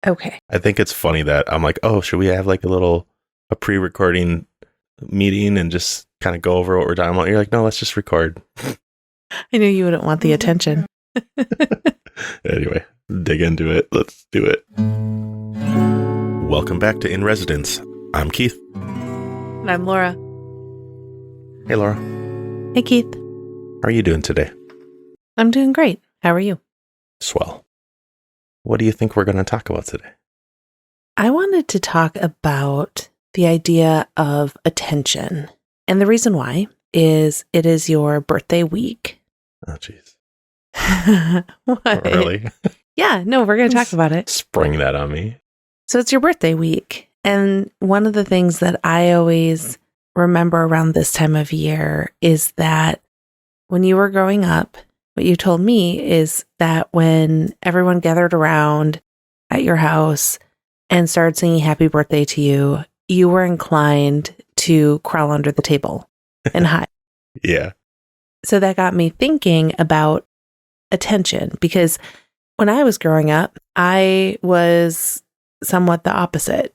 Okay. I think it's funny that I'm like, oh, should we have like a pre-recording meeting and just kind of go over what we're talking about? You're like, no, let's just record. I knew you wouldn't want the attention. Anyway, dig into it. Let's do it. Welcome back to In Residence. I'm Keith. And I'm Laura. Hey, Laura. Hey, Keith. How are you doing today? I'm doing great. How are you? Swell. What do you think we're going to talk about today? I wanted to talk about the idea of attention. And the reason why is it is your birthday week. Oh, jeez. What? Really? Yeah, no, we're going to talk about it. Spring that on me. So it's your birthday week. And one of the things that I always remember around this time of year is that when you were growing up, what you told me is that when everyone gathered around at your house and started singing happy birthday to you, you were inclined to crawl under the table and hide. Yeah. So that got me thinking about attention, because when I was growing up, I was somewhat the opposite.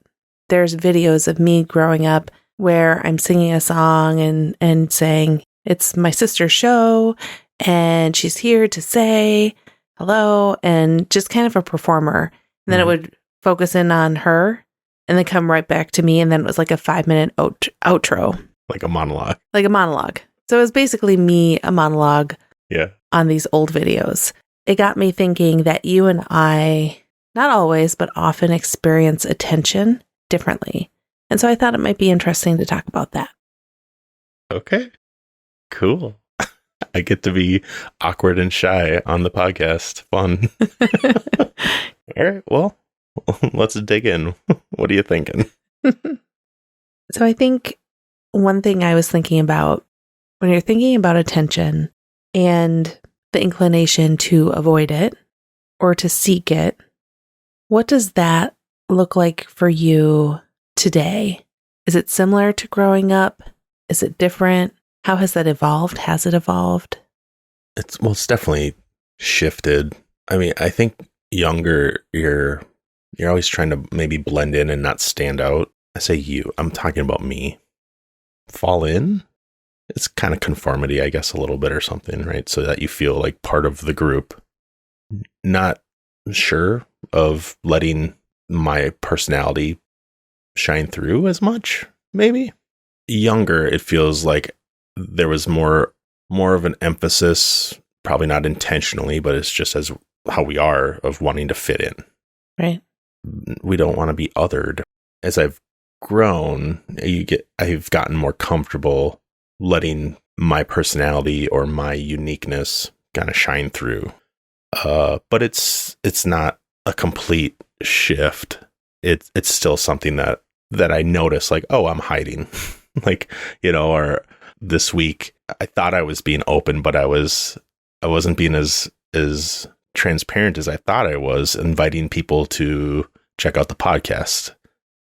There's videos of me growing up where I'm singing a song and saying, it's my sister's show and she's here to say hello, and just kind of a performer. And then it would focus in on her and then come right back to me. And then it was like a 5-minute outro. Like a monologue. Like a monologue. So it was basically me, a monologue. Yeah. On these old videos. It got me thinking that you and I, not always, but often experience attention differently. And so I thought it might be interesting to talk about that. Okay. Cool. I get to be awkward and shy on the podcast. Fun. All right. Well, let's dig in. What are you thinking? So I think one thing I was thinking about when you're thinking about attention and the inclination to avoid it or to seek it, what does that look like for you today? Is it similar to growing up? Is it different? How has that evolved? Has it evolved? It's definitely shifted. I mean, I think younger, you're always trying to maybe blend in and not stand out. I say you, I'm talking about me. Fall in? It's kind of conformity, I guess, a little bit or something, right? So that you feel like part of the group. Not sure of letting my personality shine through as much, maybe. Younger, it feels like there was more of an emphasis, probably not intentionally, but it's just as how we are, of wanting to fit in. Right. We don't want to be othered. As I've grown, I've gotten more comfortable letting my personality or my uniqueness kind of shine through. But it's not a complete shift. It's still something that I notice, like, oh, I'm hiding. Like, or this week I thought I was being open, but I wasn't being as transparent as I thought I was, inviting people to check out the podcast.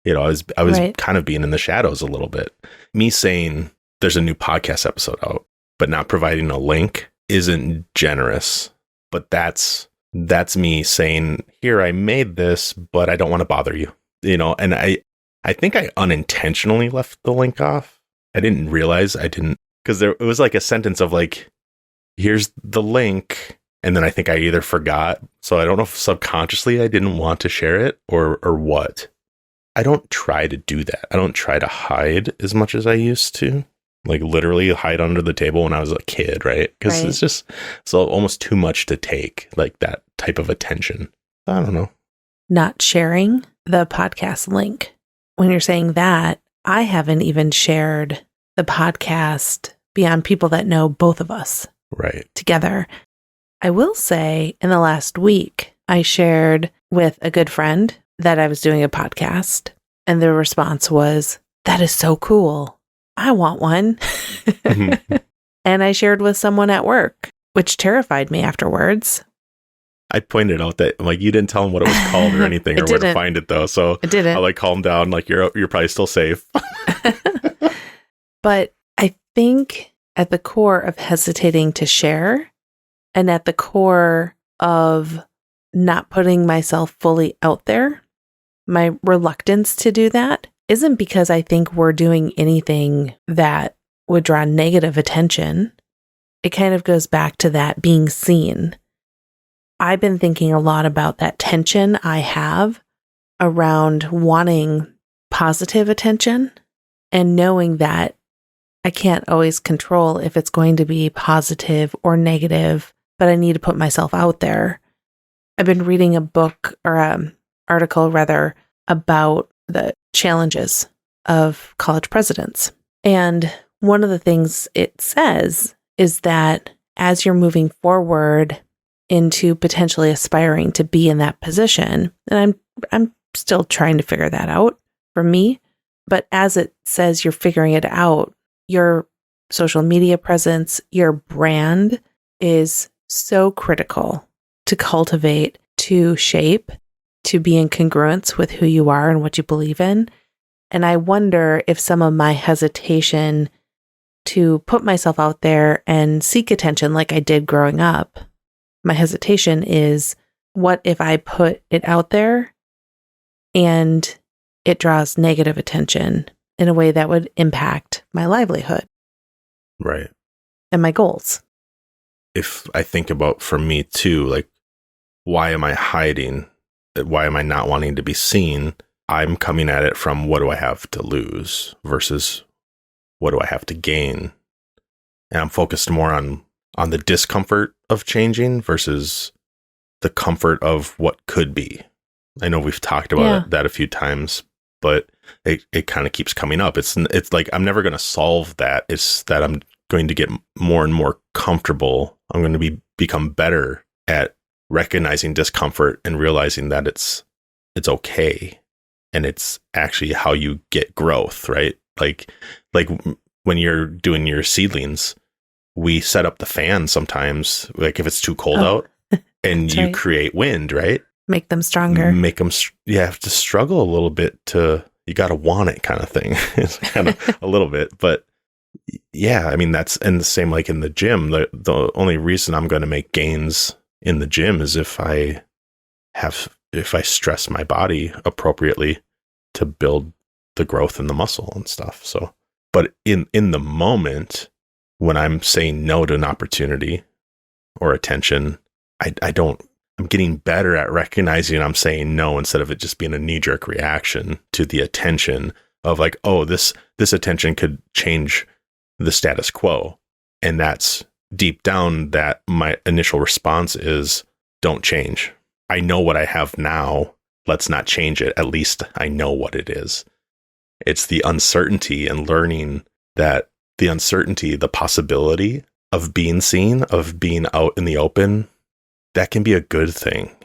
I was right. Kind of being in the shadows a little bit. Me saying there's a new podcast episode out, but not providing a link isn't generous. But that's me saying, here, I made this, but I don't want to bother you. And I think I unintentionally left the link off. I didn't realize I didn't, because it was like a sentence of like, here's the link. And then I think I either forgot. So I don't know if subconsciously I didn't want to share it or what. I don't try to do that. I don't try to hide as much as I used to. Like literally hide under the table when I was a kid, right? Because It's just almost too much to take, like that type of attention. I don't know. Not sharing the podcast link. When you're saying that, I haven't even shared the podcast beyond people that know both of us right together. I will say in the last week, I shared with a good friend that I was doing a podcast, and the response was, that is so cool. I want one. Mm-hmm. And I shared with someone at work, which terrified me afterwards. I pointed out that like you didn't tell him what it was called or anything or where to find it though. So it didn't. I like calmed down, like you're probably still safe. But I think at the core of hesitating to share and at the core of not putting myself fully out there my reluctance to do that isn't because I think we're doing anything that would draw negative attention. It kind of goes back to that being seen. I've been thinking a lot about that tension I have around wanting positive attention and knowing that I can't always control if it's going to be positive or negative, but I need to put myself out there. I've been reading a book or article rather about the challenges of college presidents. And one of the things it says is that as you're moving forward into potentially aspiring to be in that position, and I'm still trying to figure that out for me, but as it says you're figuring it out, your social media presence, your brand is so critical to cultivate, to shape, to be in congruence with who you are and what you believe in. And I wonder if some of my hesitation to put myself out there and seek attention like I did growing up, my hesitation is, what if I put it out there and it draws negative attention in a way that would impact my livelihood? Right. And my goals. If I think about, for me too, like, why am I hiding? Why am I not wanting to be seen? I'm coming at it from, what do I have to lose versus what do I have to gain? And I'm focused more on the discomfort of changing versus the comfort of what could be. I know we've talked about that a few times, but it kind of keeps coming up. It's like, I'm never going to solve that. It's that I'm going to get more and more comfortable. I'm going to become better at recognizing discomfort and realizing that it's okay. And it's actually how you get growth, right? Like when you're doing your seedlings, we set up the fan sometimes, like if it's too cold out, and you create wind, right? Make them stronger. You have to struggle a little bit you got to want it, kind of thing. It's kind of a little bit, but yeah, I mean, that's, and the same like in the gym, the only reason I'm going to make gains in the gym is if I stress my body appropriately to build the growth in the muscle and stuff. So, but in the moment when I'm saying no to an opportunity or attention, I'm getting better at recognizing I'm saying no instead of it just being a knee-jerk reaction to the attention of like, oh, this attention could change the status quo. And that's deep down that my initial response is, don't change. I know what I have now. Let's not change it. At least I know what it is. It's the uncertainty and learning that the uncertainty, the possibility of being seen, of being out in the open, that can be a good thing.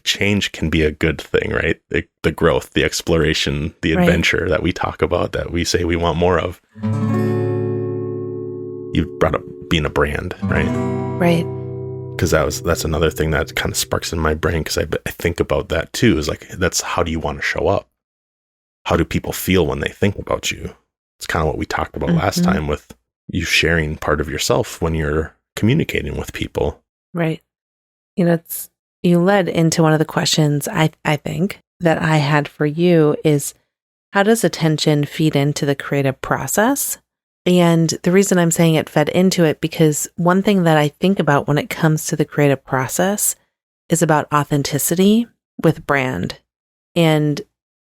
Change can be a good thing, right? The growth, the exploration, the adventure that we talk about, that we say we want more of. You brought up being a brand, right? Right. Because that's another thing that kind of sparks in my brain, because I think about that too, is like, that's how do you want to show up? How do people feel when they think about you? It's kind of what we talked about last time with you sharing part of yourself when you're communicating with people. Right. You know, you led into one of the questions I think that I had for you is, how does attention feed into the creative process? And the reason I'm saying it fed into it, because one thing that I think about when it comes to the creative process is about authenticity with brand. And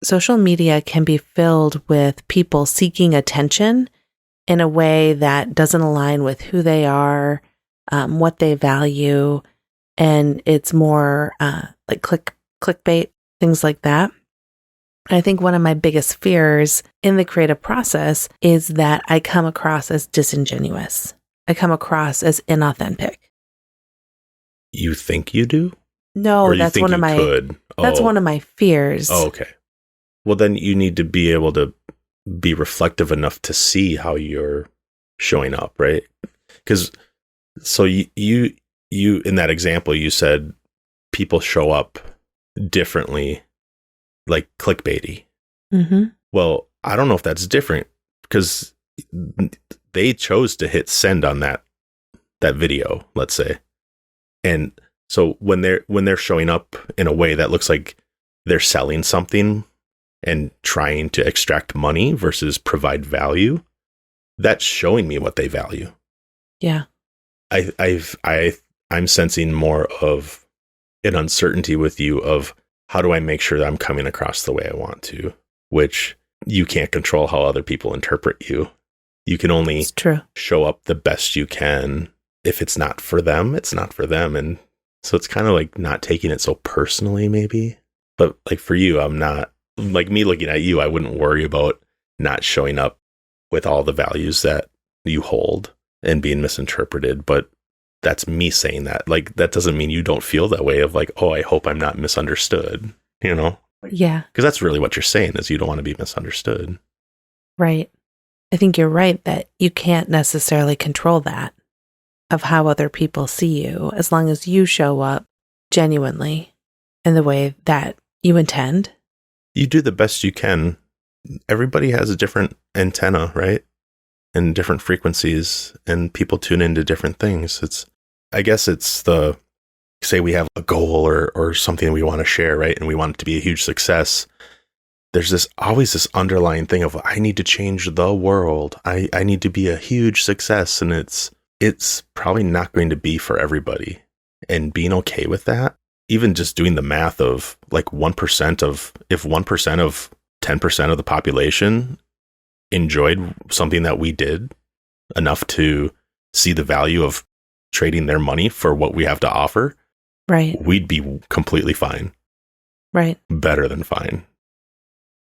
social media can be filled with people seeking attention in a way that doesn't align with who they are, what they value, and it's more like clickbait, things like that. I think one of my biggest fears in the creative process is that I come across as disingenuous. I come across as inauthentic. You think you do? No, that's one of my that's one of my fears. Oh, okay. Well, then you need to be able to be reflective enough to see how you're showing up, right? Because so you in that example, you said people show up differently, like clickbaity. Mm-hmm. Well, I don't know if that's different, because they chose to hit send on that video, let's say. And so when they're showing up in a way that looks like they're selling something and trying to extract money versus provide value, that's showing me what they value. Yeah. I'm sensing more of an uncertainty with you of how do I make sure that I'm coming across the way I want to, which you can't control how other people interpret you. You can only show up the best you can. If it's not for them, it's not for them. And so it's kind of like not taking it so personally, maybe. But like for you, I'm not, like me looking at you, I wouldn't worry about not showing up with all the values that you hold and being misinterpreted. But that's me saying that. Like, that doesn't mean you don't feel that way of like, oh, I hope I'm not misunderstood, you know? Yeah. Because that's really what you're saying is you don't want to be misunderstood. Right. I think you're right that you can't necessarily control that of how other people see you as long as you show up genuinely in the way that you intend. You do the best you can. Everybody has a different antenna, right? And different frequencies, and people tune into different things. I guess it's say we have a goal or something we want to share, right? And we want it to be a huge success. There's always this underlying thing of, I need to change the world. I need to be a huge success. And it's probably not going to be for everybody. And being okay with that, even just doing the math of like 1% of, if 1% of 10% of the population enjoyed something that we did enough to see the value of trading their money for what we have to offer, right, we'd be completely fine. Right. Better than fine.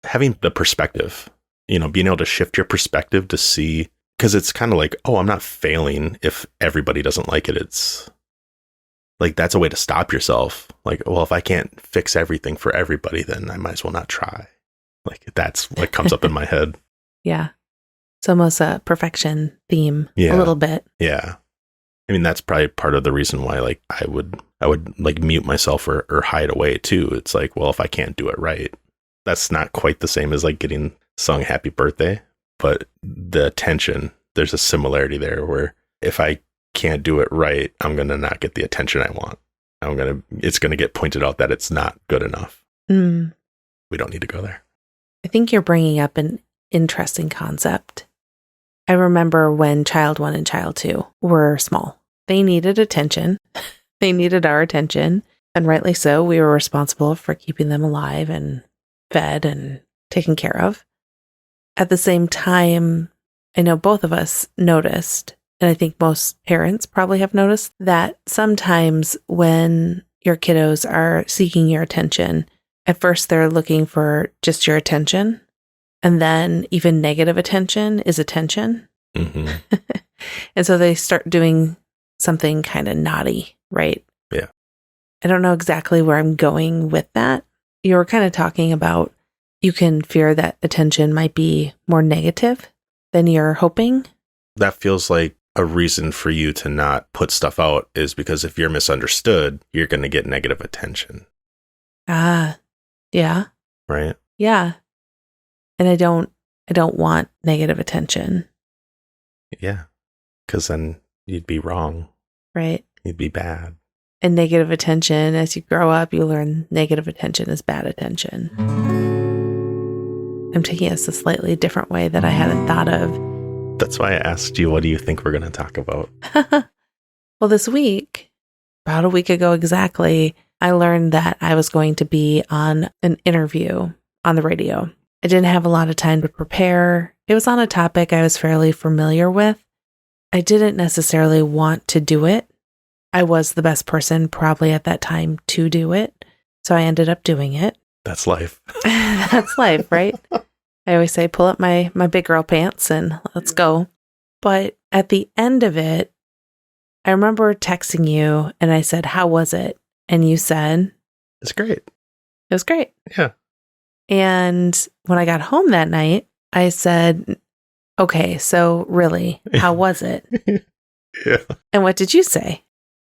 Having the perspective, being able to shift your perspective to see, because it's kind of like, oh, I'm not failing if everybody doesn't like it. It's like, that's a way to stop yourself. Like, well, if I can't fix everything for everybody, then I might as well not try. Like, that's what comes up in my head. Yeah. It's almost a perfection theme, a little bit. Yeah. I mean, that's probably part of the reason why, like, I would like mute myself or hide away too. It's like, well, if I can't do it right, that's not quite the same as like getting sung happy birthday, but the attention, there's a similarity there where if I can't do it right, I'm going to not get the attention I want. It's going to get pointed out that it's not good enough. Mm. We don't need to go there. I think you're bringing up an interesting concept. I remember when child 1 and child 2 were small. They needed attention. They needed our attention. And rightly so. We were responsible for keeping them alive and fed and taken care of. At the same time, I know both of us noticed, and I think most parents probably have noticed, that sometimes when your kiddos are seeking your attention, at first they're looking for just your attention. And then even negative attention is attention. Mm-hmm. And so they start doing something kind of naughty, right? Yeah. I don't know exactly where I'm going with that. You were kind of talking about you can fear that attention might be more negative than you're hoping. That feels like a reason for you to not put stuff out is because if you're misunderstood, you're going to get negative attention. Ah, yeah. Right? Yeah. And I don't want negative attention. Yeah. Because then you'd be wrong. Right. You'd be bad. And negative attention, as you grow up, you learn negative attention is bad attention. I'm taking this a slightly different way that I hadn't thought of. That's why I asked you, what do you think we're going to talk about? Well, this week, about a week ago exactly, I learned that I was going to be on an interview on the radio. I didn't have a lot of time to prepare. It was on a topic I was fairly familiar with. I didn't necessarily want to do it. I was the best person probably at that time to do it. So I ended up doing it. That's life. That's life, right? I always say, pull up my big girl pants and let's go. But at the end of it, I remember texting you and I said, how was it? And you said, it's great. It was great. Yeah. And when I got home that night, I said, okay, so really, how was it? Yeah. And what did you say?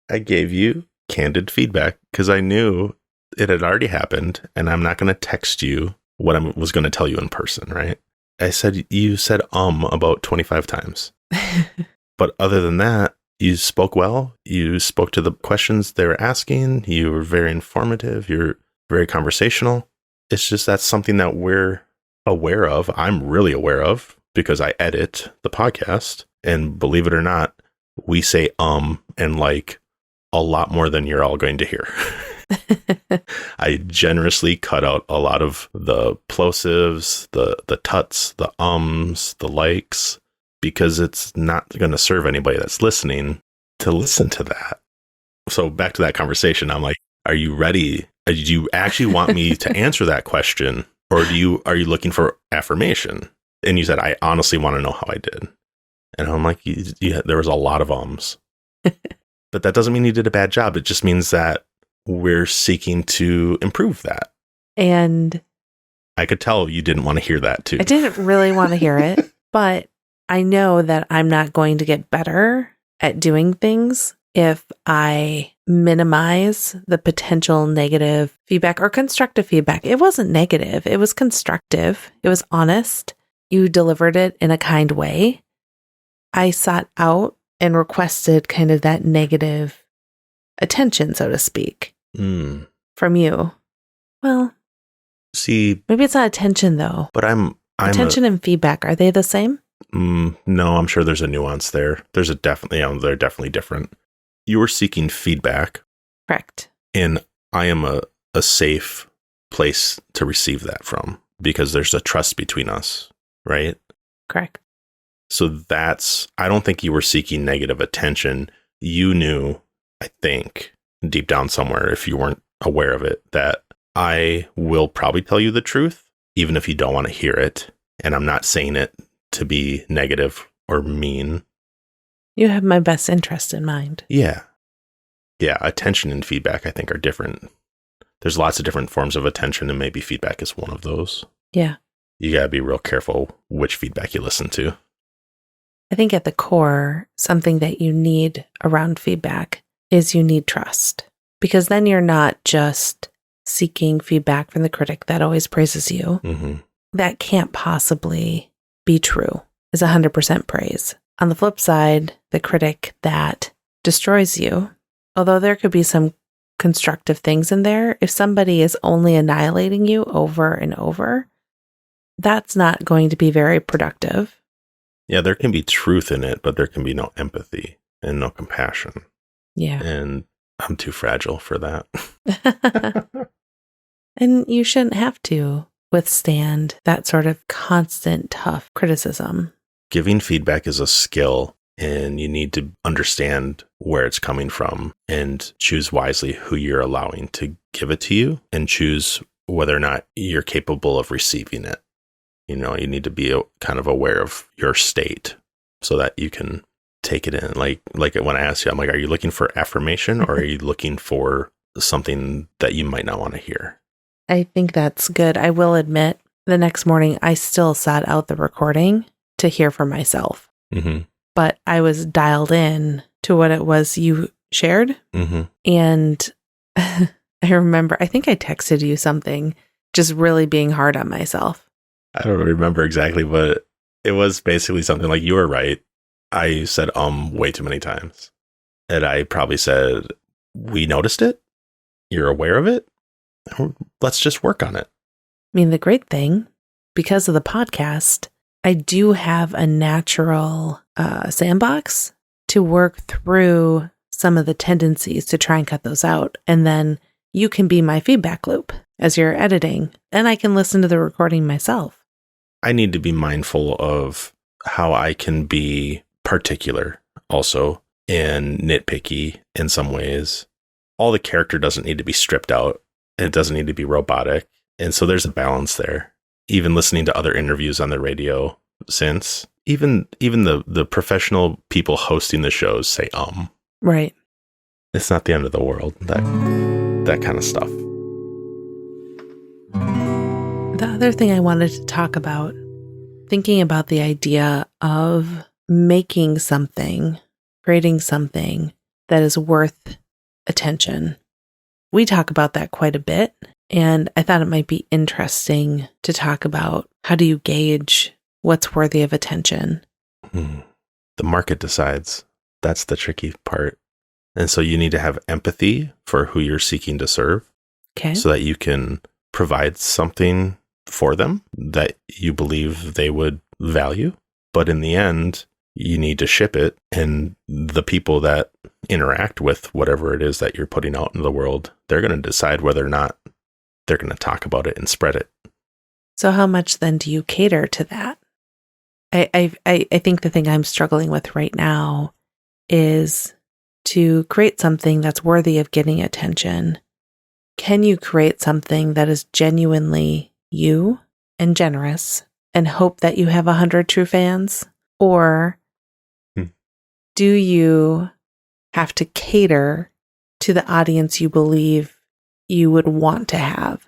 I gave you candid feedback because I knew it had already happened and I'm not going to text you what I was going to tell you in person, right? I said, you said about 25 times. But other than that, you spoke well. You spoke to the questions they were asking. You were very informative. You're very conversational. It's just that's something that we're aware of. I'm really aware of because I edit the podcast. And believe it or not, we say and like a lot more than you're all going to hear. I generously cut out a lot of the plosives, the tuts, the ums, the likes, because it's not going to serve anybody that's listening to listen to that. So back to that conversation, I'm like, are you ready? Do you actually want me to answer that question? Or are you looking for affirmation? And you said, I honestly want to know how I did. And I'm like, there was a lot of ums. But that doesn't mean you did a bad job. It just means that we're seeking to improve that. And I could tell you didn't want to hear that too. I didn't really want to hear it, but I know that I'm not going to get better at doing things if I minimize the potential negative feedback or constructive feedback. It wasn't negative. It was constructive. It was honest. You delivered it in a kind way. I sought out and requested kind of that negative attention, so to speak, from you. Well, see, maybe it's not attention though. But I'm attention and feedback. Are they the same? No, I'm sure there's a nuance there. There's a definitely, they're definitely different. You were seeking feedback. Correct. And I am a safe place to receive that from because there's a trust between us, right? Correct. So I don't think you were seeking negative attention. You knew, I think, deep down somewhere, if you weren't aware of it, that I will probably tell you the truth, even if you don't want to hear it. And I'm not saying it to be negative or mean. You have my best interest in mind. Yeah. Yeah. Attention and feedback, I think, are different. There's lots of different forms of attention, and maybe feedback is one of those. Yeah. You got to be real careful which feedback you listen to. I think at the core, something that you need around feedback is you need trust. Because then you're not just seeking feedback from the critic that always praises you. Mm-hmm. That can't possibly be true, is 100% praise. On the flip side, the critic that destroys you, although there could be some constructive things in there, if somebody is only annihilating you over and over, that's not going to be very productive. Yeah, there can be truth in it, but there can be no empathy and no compassion. Yeah. And I'm too fragile for that. And you shouldn't have to withstand that sort of constant, tough criticism. Giving feedback is a skill, and you need to understand where it's coming from and choose wisely who you're allowing to give it to you and choose whether or not you're capable of receiving it. You know, you need to be kind of aware of your state so that you can take it in. Like when I ask you, I'm like, are you looking for affirmation or are you looking for something that you might not want to hear? I think that's good. I will admit, the next morning, I still sat out the recording to hear for myself. Mm-hmm. But I was dialed in to what it was you shared. Mm-hmm. And I remember, I think I texted you something, just really being hard on myself. I don't remember exactly, but it was basically something like, you were right. I said way too many times. And I probably said, we noticed it. You're aware of it. Let's just work on it. I mean, the great thing, because of the podcast, I do have a natural sandbox to work through some of the tendencies to try and cut those out. And then you can be my feedback loop as you're editing, and I can listen to the recording myself. I need to be mindful of how I can be particular also and nitpicky in some ways. All the character doesn't need to be stripped out. And it doesn't need to be robotic. And so there's a balance there. Even listening to other interviews on the radio since, even the professional people hosting the shows say Right. It's not the end of the world, that kind of stuff. The other thing I wanted to talk about, thinking about the idea of making something, creating something that is worth attention. We talk about that quite a bit, and I thought it might be interesting to talk about how do you gauge what's worthy of attention. The market decides. That's the tricky part. And so you need to have empathy for who you're seeking to serve. Okay. So that you can provide something for them that you believe they would value. But in the end, you need to ship it, and the people that interact with whatever it is that you're putting out into the world, they're going to decide whether or not they're going to talk about it and spread it. So how much then do you cater to that? I think the thing I'm struggling with right now is to create something that's worthy of getting attention. Can you create something that is genuinely you and generous and hope that you have 100 true fans? Or do you have to cater to the audience you believe you would want to have?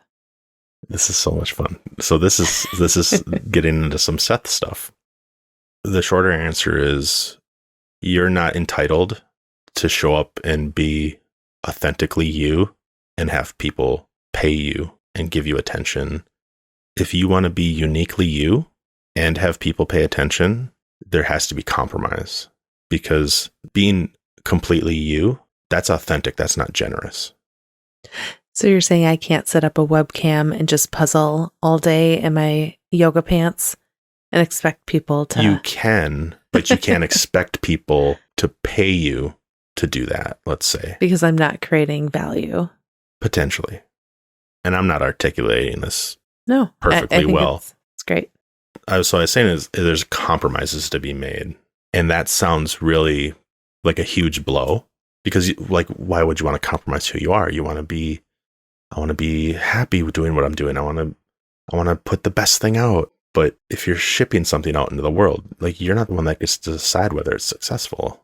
This is so much fun. So this is getting into some Seth stuff. The shorter answer is you're not entitled to show up and be authentically you and have people pay you and give you attention. If you want to be uniquely you and have people pay attention, there has to be compromise, because being completely you, that's authentic. That's not generous. So you're saying I can't set up a webcam and just puzzle all day in my yoga pants and expect people to... You can, but you can't expect people to pay you to do that, let's say. Because I'm not creating value. Potentially. And I'm not articulating this perfectly I think well. It's great. So I was saying is there's compromises to be made. And that sounds really like a huge blow, because why would you want to compromise who you are? I want to be happy with doing what I'm doing. I want to put the best thing out. But if you're shipping something out into the world, you're not the one that gets to decide whether it's successful.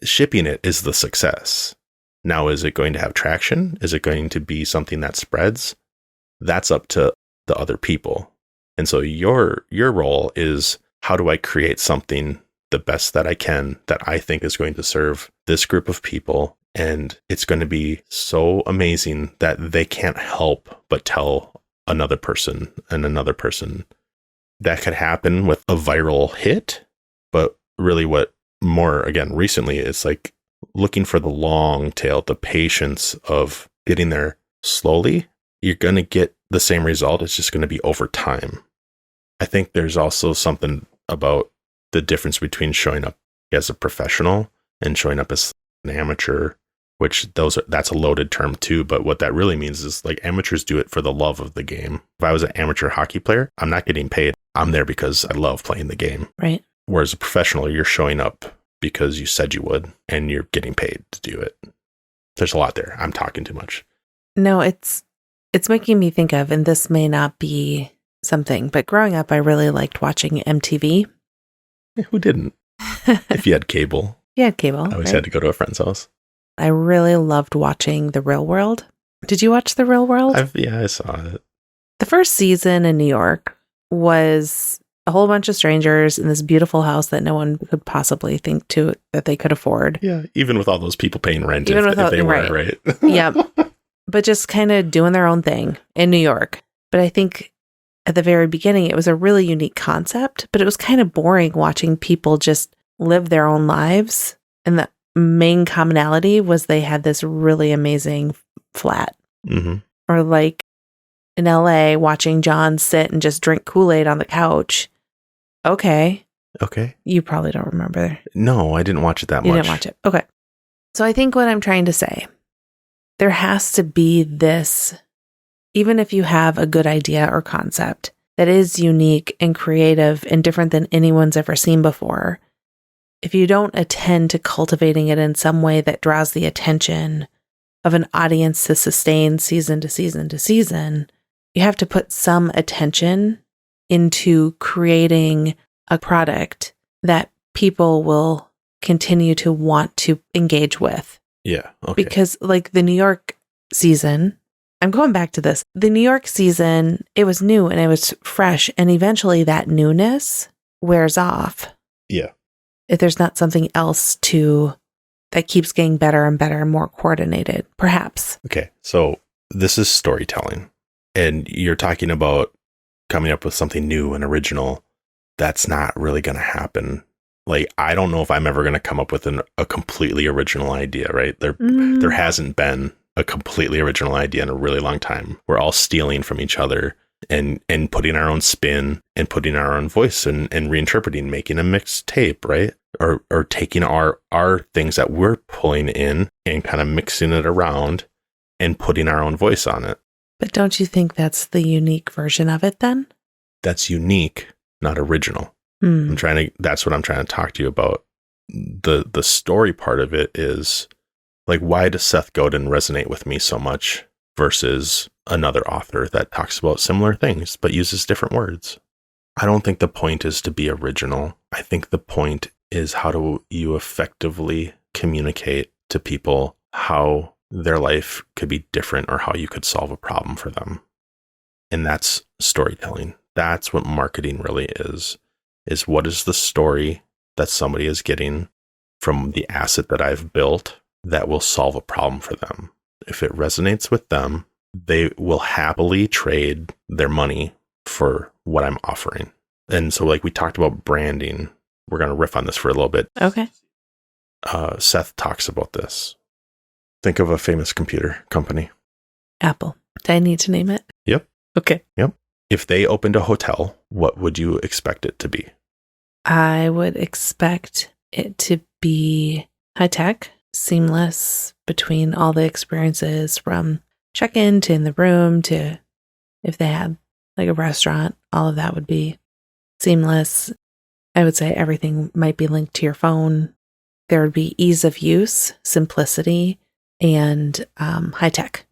Shipping it is the success. Now, is it going to have traction? Is it going to be something that spreads? That's up to the other people. And so your role is, how do I create something the best that I can that I think is going to serve this group of people? And it's going to be so amazing that they can't help but tell another person and another person. That could happen with a viral hit. But really what more, again, recently, it's looking for the long tail, the patience of getting there slowly. You're going to get the same result. It's just going to be over time. I think there's also something about the difference between showing up as a professional and showing up as an amateur, which that's a loaded term too. But what that really means is amateurs do it for the love of the game. If I was an amateur hockey player, I'm not getting paid. I'm there because I love playing the game. Right. Whereas a professional, you're showing up because you said you would and you're getting paid to do it. There's a lot there. I'm talking too much. No, it's making me think of, and this may not be something, but growing up, I really liked watching MTV. Who didn't? If you had cable. You had cable. I always had to go to a friend's house. I really loved watching The Real World. Did you watch The Real World? I saw it. The first season in New York was a whole bunch of strangers in this beautiful house that no one could possibly think that they could afford. Yeah, even with all those people paying rent, if they were, right? Yeah, but just kind of doing their own thing in New York. But I think at the very beginning, it was a really unique concept, but it was kind of boring watching people just live their own lives. And the main commonality was they had this really amazing flat. Mm-hmm. Or in LA, watching John sit and just drink Kool-Aid on the couch. Okay. You probably don't remember. No, I didn't watch it that much. You didn't watch it. Okay. So I think what I'm trying to say, there has to be this, even if you have a good idea or concept that is unique and creative and different than anyone's ever seen before, if you don't attend to cultivating it in some way that draws the attention of an audience to sustain season to season to season, you have to put some attention into creating a product that people will continue to want to engage with. Yeah. Okay. Because the New York season, I'm going back to this. The New York season, it was new and it was fresh. And eventually that newness wears off. Yeah. If there's not something else that keeps getting better and better and more coordinated, perhaps. Okay. So this is storytelling. And you're talking about coming up with something new and original. That's not really going to happen. I don't know if I'm ever going to come up with a completely original idea, right? There hasn't been a completely original idea in a really long time. We're all stealing from each other and putting our own spin and putting our own voice and reinterpreting, making a mixed tape, right? Or taking our things that we're pulling in and kind of mixing it around and putting our own voice on it. But don't you think that's the unique version of it then? That's unique, not original. That's what I'm trying to talk to you about. The story part of it is like, why does Seth Godin resonate with me so much versus another author that talks about similar things but uses different words? I don't think the point is to be original. I think the point is, how do you effectively communicate to people how their life could be different or how you could solve a problem for them? And that's storytelling. That's what marketing really is what is the story that somebody is getting from the asset that I've built that will solve a problem for them. If it resonates with them, they will happily trade their money for what I'm offering. And so, like we talked about branding, we're going to riff on this for a little bit. Okay. Seth talks about this. Think of a famous computer company. Apple. Do I need to name it? Yep. Okay. Yep. If they opened a hotel, what would you expect it to be? I would expect it to be high tech, seamless between all the experiences, from check-in to in the room to if they had like a restaurant, all of that would be seamless. I would say everything might be linked to your phone. There would be ease of use, simplicity, and high tech.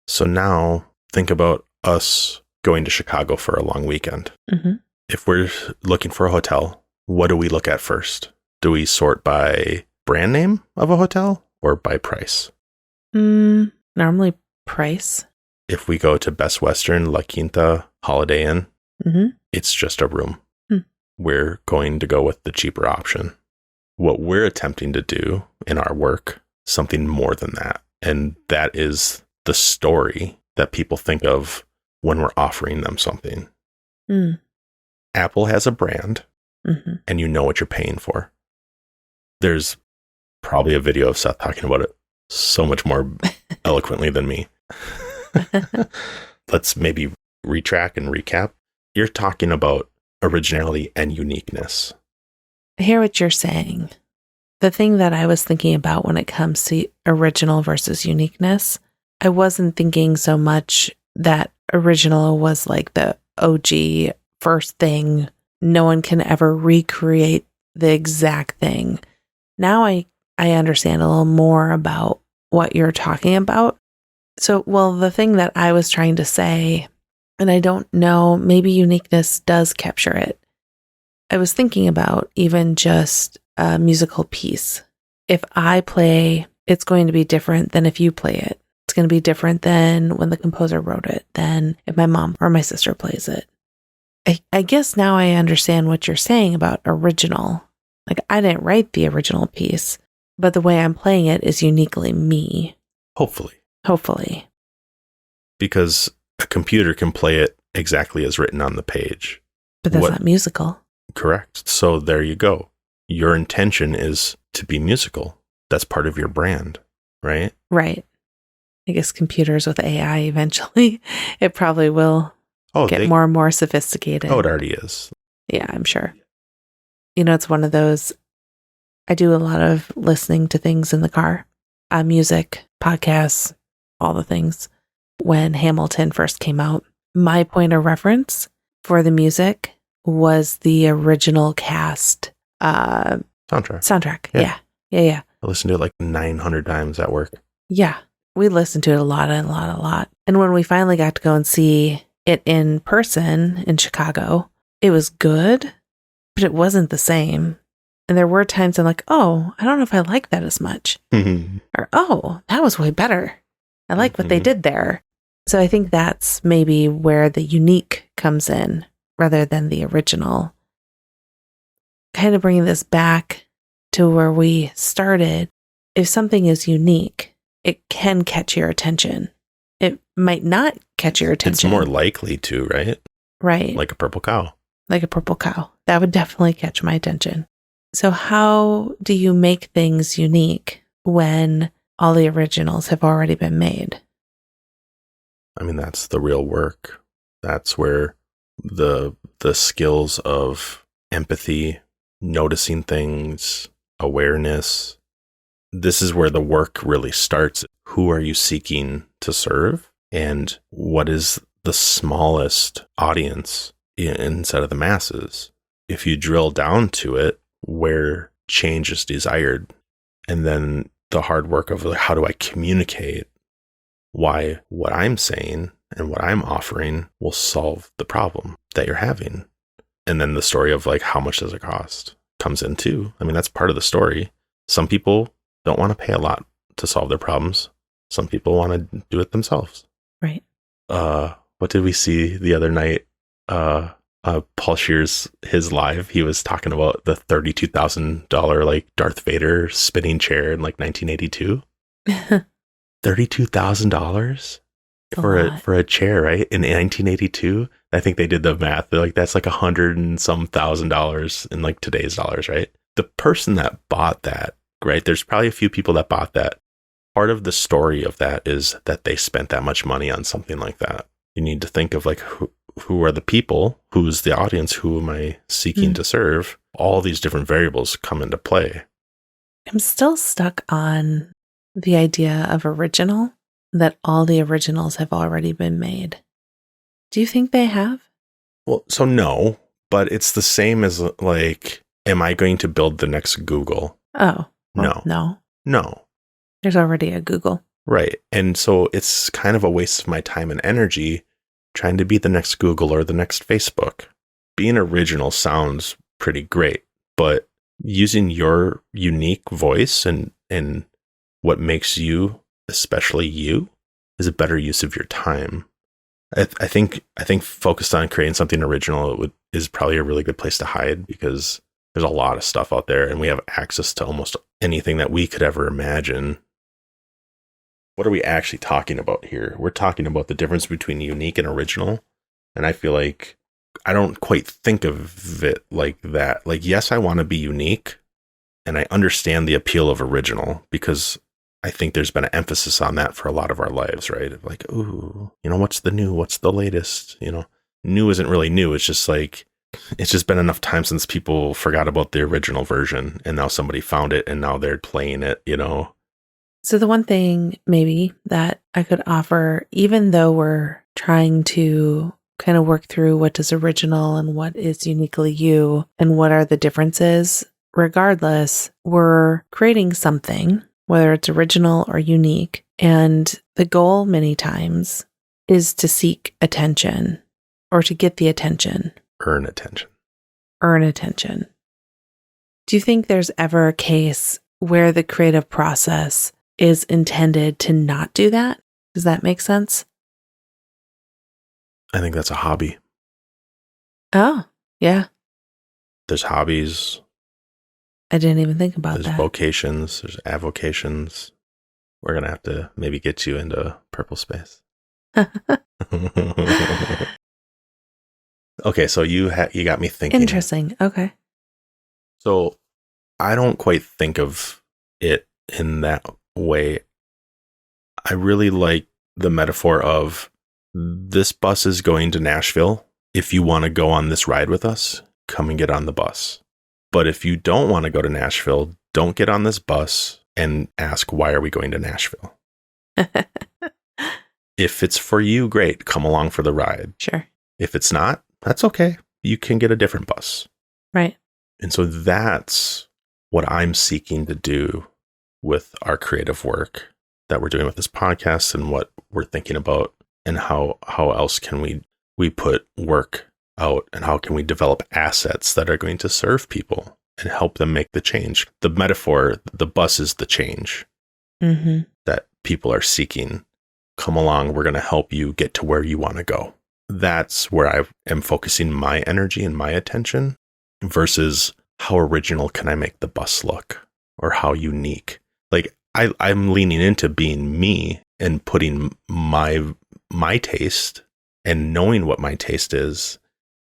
So now think about us going to Chicago for a long weekend. Mm-hmm. If we're looking for a hotel, what do we look at first? Do we sort by brand name of a hotel or by price? Normally price. If we go to Best Western, La Quinta, Holiday Inn, it's just a room. We're going to go with the cheaper option. What we're attempting to do in our work, something more than that. And that is the story that people think of when we're offering them something. Apple has a brand, and you know what you're paying for. There's probably a video of Seth talking about it so much more eloquently than me. Let's maybe retrack and recap. You're talking about originality and uniqueness. I hear what you're saying. The thing that I was thinking about when it comes to original versus uniqueness, I wasn't thinking so much that original was like the OG first thing. No one can ever recreate the exact thing. Now I understand a little more about what you're talking about. So, well, the thing that I was trying to say, and I don't know, maybe uniqueness does capture it. I was thinking about even just a musical piece. If I play, it's going to be different than if you play it. It's going to be different than when the composer wrote it, than if my mom or my sister plays it. I guess now I understand what you're saying about original. Like, I didn't write the original piece, but the way I'm playing it is uniquely me. Hopefully. Because a computer can play it exactly as written on the page. But that's not musical. Correct. So there you go. Your intention is to be musical. That's part of your brand, right? Right. I guess computers with AI eventually, it probably will get more and more sophisticated. Oh, it already is. Yeah, I'm sure. You know, it's one of those, I do a lot of listening to things in the car, music, podcasts, all the things. When Hamilton first came out, my point of reference for the music was the original cast soundtrack. Yeah. I listened to it like 900 times at work. Yeah. We listened to it a lot. And when we finally got to go and see it in person in Chicago, it was good, but it wasn't the same. And there were times I'm like, oh, I don't know if I like that as much. Or, oh, that was way better. I like what they did there. So I think that's maybe where the unique comes in rather than the original. Kind of bringing this back to where we started. If something is unique, it can catch your attention. It might not catch your attention. It's more likely to, right? Right. Like a purple cow. Like a purple cow. That would definitely catch my attention. So how do you make things unique when all the originals have already been made. I mean, that's the real work. That's where the skills of empathy, noticing things, awareness, this is where the work really starts. Who are you seeking to serve? And what is the smallest audience inside of the masses? If you drill down to it, where change is desired, and then the hard work of how do I communicate why what I'm saying and what I'm offering will solve the problem that you're having. And then the story of how much does it cost comes in too. I mean, that's part of the story. Some people don't want to pay a lot to solve their problems. Some people want to do it themselves. Right. What did we see the other night? Paul Shear's, his live, he was talking about the $32,000 Darth Vader spinning chair in 1982. $32,000 for a chair, right? In 1982, I think they did the math. They're that's $100 and some $1,000 in today's dollars, right? The person that bought that, right? There's probably a few people that bought that. Part of the story of that is that they spent that much money on something like that. You need to think of who are the people, who's the audience, who am I seeking to serve? All these different variables come into play. I'm still stuck on the idea of original, that all the originals have already been made. Do you think they have? Well, so no, but it's the same as am I going to build the next Google? Oh, well, No. There's already a Google. Right. And so it's kind of a waste of my time and energy trying to be the next Google or the next Facebook. Being original sounds pretty great, but using your unique voice and what makes you, especially you, is a better use of your time. I think focused on creating something original is probably a really good place to hide, because there's a lot of stuff out there and we have access to almost anything that we could ever imagine. What are we actually talking about here? We're talking about the difference between unique and original. And I feel like I don't quite think of it like that. Yes, I want to be unique, and I understand the appeal of original, because I think there's been an emphasis on that for a lot of our lives, right? Ooh, what's the new? What's the latest? New isn't really new. It's just it's just been enough time since people forgot about the original version, and now somebody found it and now they're playing it, So the one thing maybe that I could offer, even though we're trying to kind of work through what is original and what is uniquely you and what are the differences, regardless, we're creating something, whether it's original or unique. And the goal many times is to seek attention, or to get the attention. Earn attention. Do you think there's ever a case where the creative process is intended to not do that? Does that make sense? I think that's a hobby. Oh, yeah. There's hobbies. I didn't even think about that. There's vocations. There's avocations. We're going to have to maybe get you into purple space. Okay, so you got me thinking. Interesting. Okay. So I don't quite think of it in that way. I really like the metaphor of, this bus is going to Nashville. If you want to go on this ride with us, come and get on the bus. But if you don't want to go to Nashville, don't get on this bus and ask, why are we going to Nashville? If it's for you, great. Come along for the ride. Sure. If it's not, that's okay. You can get a different bus. Right. And so that's what I'm seeking to do with our creative work that we're doing with this podcast, and what we're thinking about, and how else can we put work out, and how can we develop assets that are going to serve people and help them make the change. The metaphor, the bus is the change that people are seeking. Come along, we're going to help you get to where you want to go. That's where I am focusing my energy and my attention, versus how original can I make the bus look, or how unique. I'm leaning into being me and putting my taste and knowing what my taste is,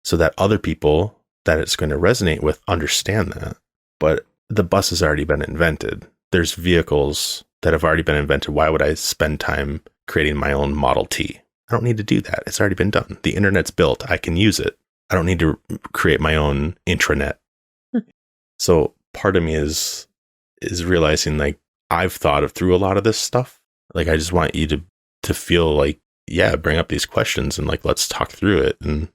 so that other people that it's going to resonate with understand that. But the bus has already been invented. There's vehicles that have already been invented. Why would I spend time creating my own Model T? I don't need to do that. It's already been done. The internet's built. I can use it. I don't need to create my own intranet. So part of me is realizing like I've thought of through a lot of this stuff. Like I just want you to feel like, yeah, bring up these questions and like, let's talk through it. And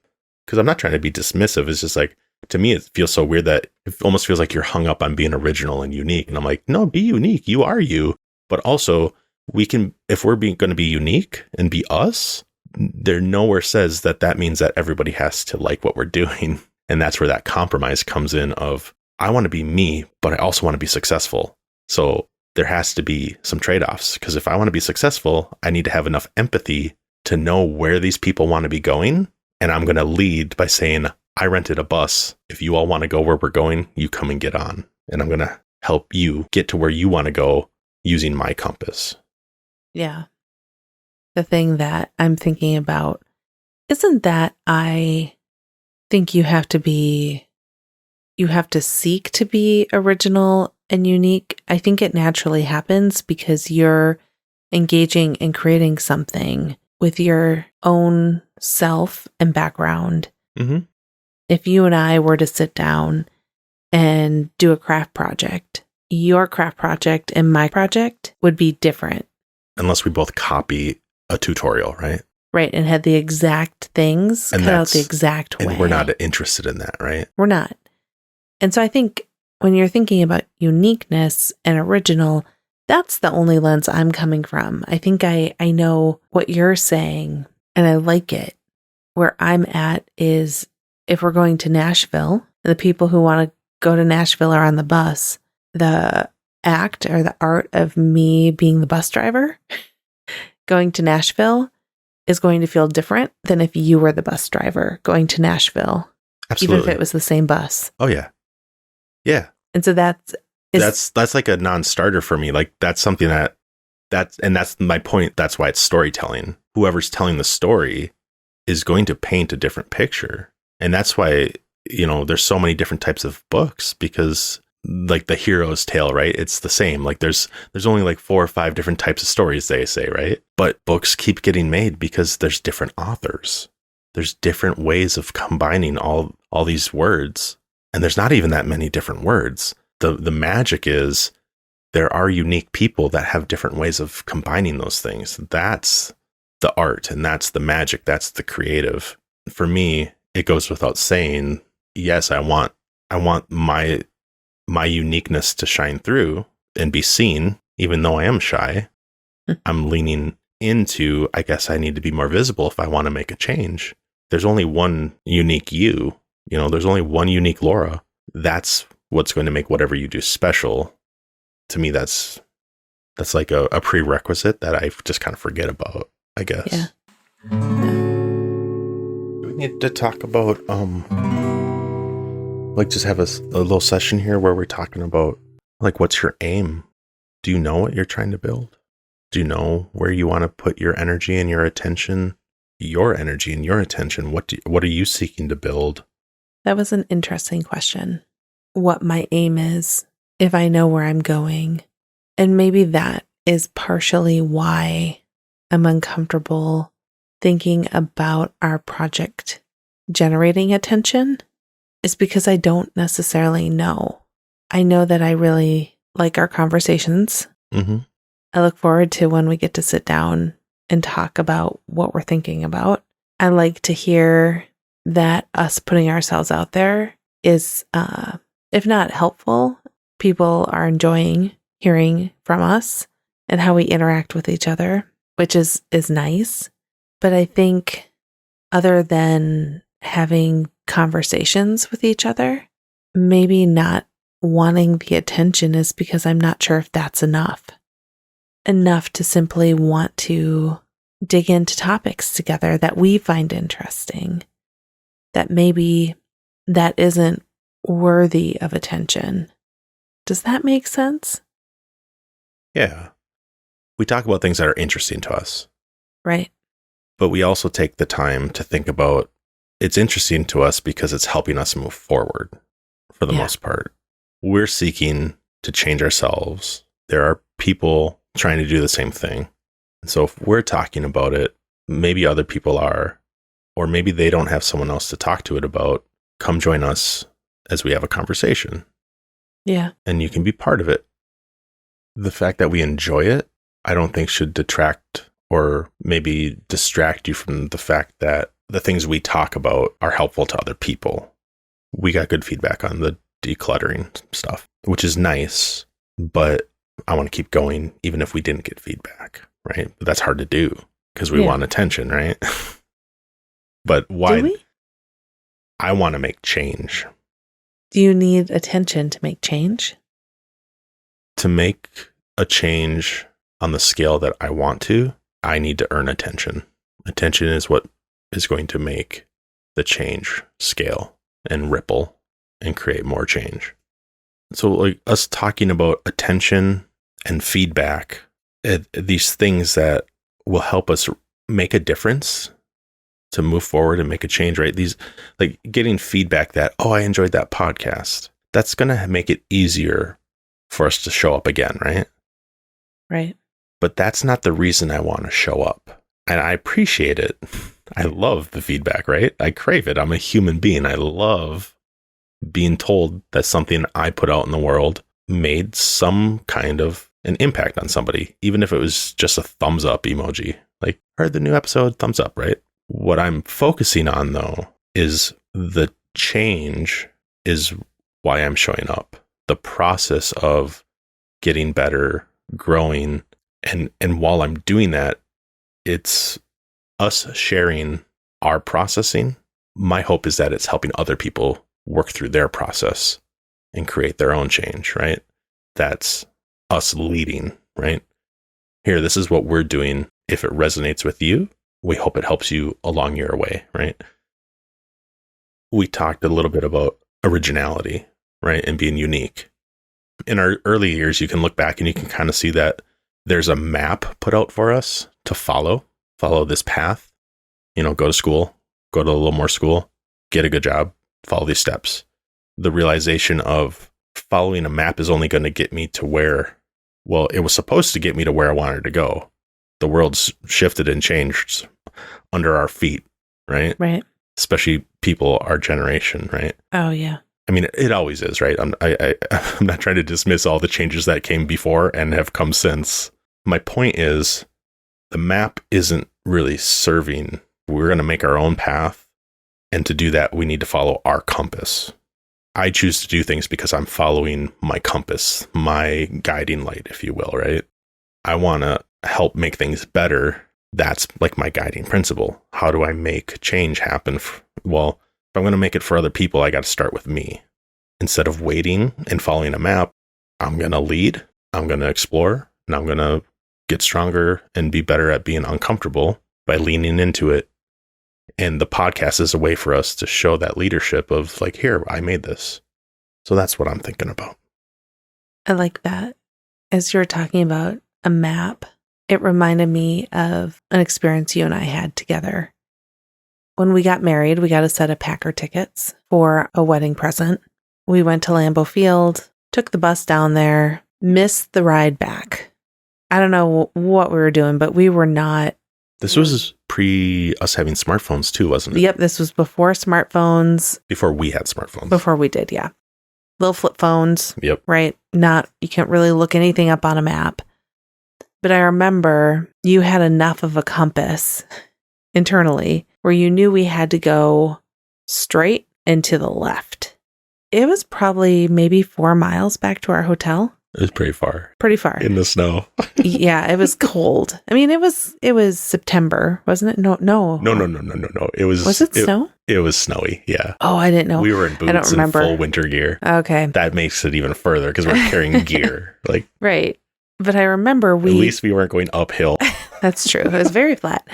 because I'm not trying to be dismissive. It's just like, to me, it feels so weird that it almost feels like you're hung up on being original and unique. And I'm like, no, be unique. You are you. But also we can, if we're going to be unique and be us, there nowhere says that means that everybody has to like what we're doing. And that's where that compromise comes in of, I want to be me, but I also want to be successful. So there has to be some trade-offs, because if I want to be successful, I need to have enough empathy to know where these people want to be going. And I'm going to lead by saying, I rented a bus. If you all want to go where we're going, you come and get on. And I'm going to help you get to where you want to go using my compass. Yeah. The thing that I'm thinking about isn't that I think you have to seek to be original and unique. I think it naturally happens because you're engaging and creating something with your own self and background. Mm-hmm. If you and I were to sit down and do a craft project, your craft project and my project would be different. Unless we both copy a tutorial, right? Right, and had the exact things and cut out the exact way. And we're not interested in that, right? We're not. And so I think when you're thinking about uniqueness and original, that's the only lens I'm coming from. I think I know what you're saying, and I like it. Where I'm at is, if we're going to Nashville, the people who want to go to Nashville are on the bus, the act or the art of me being the bus driver going to Nashville is going to feel different than if you were the bus driver going to Nashville. Absolutely. Even if it was the same bus. Oh, yeah. Yeah. And so that's like a non-starter for me. Like that's something and that's my point. That's why it's storytelling. Whoever's telling the story is going to paint a different picture. And that's why, there's so many different types of books, because like the hero's tale, right? It's the same. Like there's only like 4 or 5 different types of stories, they say, right? But books keep getting made because there's different authors. There's different ways of combining all these words. And there's not even that many different words. The magic is there are unique people that have different ways of combining those things. That's the art, and that's the magic. That's the creative. For me, it goes without saying, yes, I want my uniqueness to shine through and be seen, even though I am shy. I'm leaning into, I guess I need to be more visible if I want to make a change. There's only one unique you, there's only one unique Laura. That's what's going to make whatever you do special. To me, that's like a prerequisite that I just kind of forget about, I guess. Yeah. Do we need to talk about, like just have a little session here where we're talking about like, what's your aim? Do you know what you're trying to build? Do you know where you want to put your energy and your attention? Your energy and your attention. What are you seeking to build? That was an interesting question. What my aim is, if I know where I'm going. And maybe that is partially why I'm uncomfortable thinking about our project generating attention, is because I don't necessarily know. I know that I really like our conversations. Mm-hmm. I look forward to when we get to sit down and talk about what we're thinking about. I like to hear that us putting ourselves out there is, if not helpful, people are enjoying hearing from us and how we interact with each other, which is nice. But I think other than having conversations with each other, maybe not wanting the attention is because I'm not sure if that's enough to simply want to dig into topics together that we find interesting, that maybe that isn't worthy of attention. Does that make sense? Yeah. We talk about things that are interesting to us. Right. But we also take the time to think about, it's interesting to us because it's helping us move forward for the most part. We're seeking to change ourselves. There are people trying to do the same thing. And so if we're talking about it, maybe other people are, or maybe they don't have someone else to talk to it about. Come join us as we have a conversation. Yeah. And you can be part of it. The fact that we enjoy it, I don't think should detract or maybe distract you from the fact that the things we talk about are helpful to other people. We got good feedback on the decluttering stuff, which is nice, but I want to keep going even if we didn't get feedback, right? But that's hard to do because we want attention, right? But why? Do we? I want to make change. Do you need attention to make change? To make a change on the scale that I want to, I need to earn attention. Attention is what is going to make the change scale and ripple and create more change. So like us talking about attention and feedback, these things that will help us make a difference to move forward and make a change, right? These, like getting feedback that, oh, I enjoyed that podcast. That's going to make it easier for us to show up again, right? Right. But that's not the reason I want to show up. And I appreciate it. I love the feedback, right? I crave it. I'm a human being. I love being told that something I put out in the world made some kind of an impact on somebody, even if it was just a thumbs up emoji. Like, heard the new episode, thumbs up, right? What I'm focusing on, though, is the change is why I'm showing up. The process of getting better, growing, and while I'm doing that, it's us sharing our processing. My hope is that it's helping other people work through their process and create their own change, right? That's us leading, right? Here, this is what we're doing. If it resonates with you, we hope it helps you along your way, right? We talked a little bit about originality, right? And being unique. In our early years, you can look back and you can kind of see that there's a map put out for us to follow this path, go to school, go to a little more school, get a good job, follow these steps. The realization of following a map is only going to get me to where, well, it was supposed to get me to where I wanted to go. The world's shifted and changed under our feet, right? Right. Especially people our generation, right? Oh, yeah. I mean, it always is, right? I'm not trying to dismiss all the changes that came before and have come since. My point is, the map isn't really serving. We're going to make our own path. And to do that, we need to follow our compass. I choose to do things because I'm following my compass, my guiding light, if you will, right? I want to help make things better. That's like my guiding principle. How do I make change happen? Well, if I'm going to make it for other people, I got to start with me. Instead of waiting and following a map, I'm going to lead, I'm going to explore, and I'm going to get stronger and be better at being uncomfortable by leaning into it. And the podcast is a way for us to show that leadership of like, here, I made this. So that's what I'm thinking about. I like that. As you're talking about a map, it reminded me of an experience you and I had together. When we got married, we got a set of Packer tickets for a wedding present. We went to Lambeau Field, took the bus down there, missed the ride back. I don't know what we were doing, but we were not. This was pre us having smartphones too, wasn't it? Yep, this was before smartphones. Before we had smartphones. Before we did, yeah. Little flip phones. Yep. Right? You can't really look anything up on a map. But I remember you had enough of a compass internally where you knew we had to go straight and to the left. It was probably maybe 4 miles back to our hotel. It was pretty far. Pretty far. In the snow. Yeah, it was cold. I mean, it was September, wasn't it? No. No. It was. Was it snow? It was snowy, yeah. Oh, I didn't know. We were in boots and full winter gear. Okay. That makes it even further because we're carrying gear. Like, right. But I remember at least we weren't going uphill. That's true. It was very flat.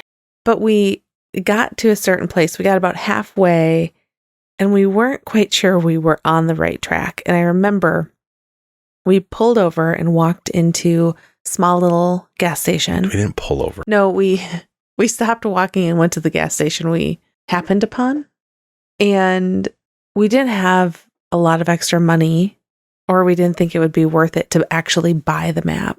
But we got to a certain place. We got about halfway and we weren't quite sure we were on the right track. And I remember we pulled over and walked into a small little gas station. We didn't pull over. No, we stopped walking and went to the gas station we happened upon. And we didn't have a lot of extra money, or we didn't think it would be worth it to actually buy the map.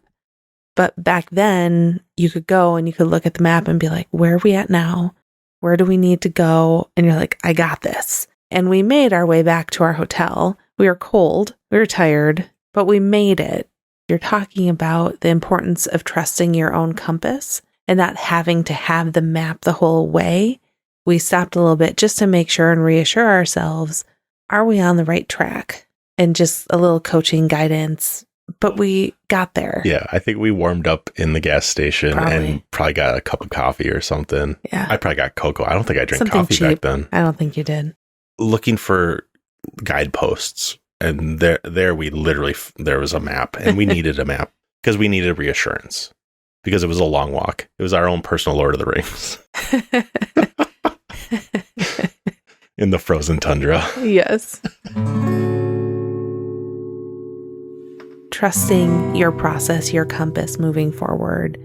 But back then, you could go and you could look at the map and be like, where are we at now? Where do we need to go? And you're like, I got this. And we made our way back to our hotel. We were cold, we were tired, but we made it. You're talking about the importance of trusting your own compass and not having to have the map the whole way. We stopped a little bit just to make sure and reassure ourselves, are we on the right track? And just a little coaching guidance. But we got there. Yeah, I think we warmed up in the gas station and probably got a cup of coffee or something. Yeah. I probably got cocoa. I don't think I drank Something coffee cheap. back then. I don't think you did. Looking for guideposts. And there we literally, there was a map. And we needed a map because we needed reassurance. Because it was a long walk. It was our own personal Lord of the Rings. In the frozen tundra. Yes. Trusting your process, your compass moving forward.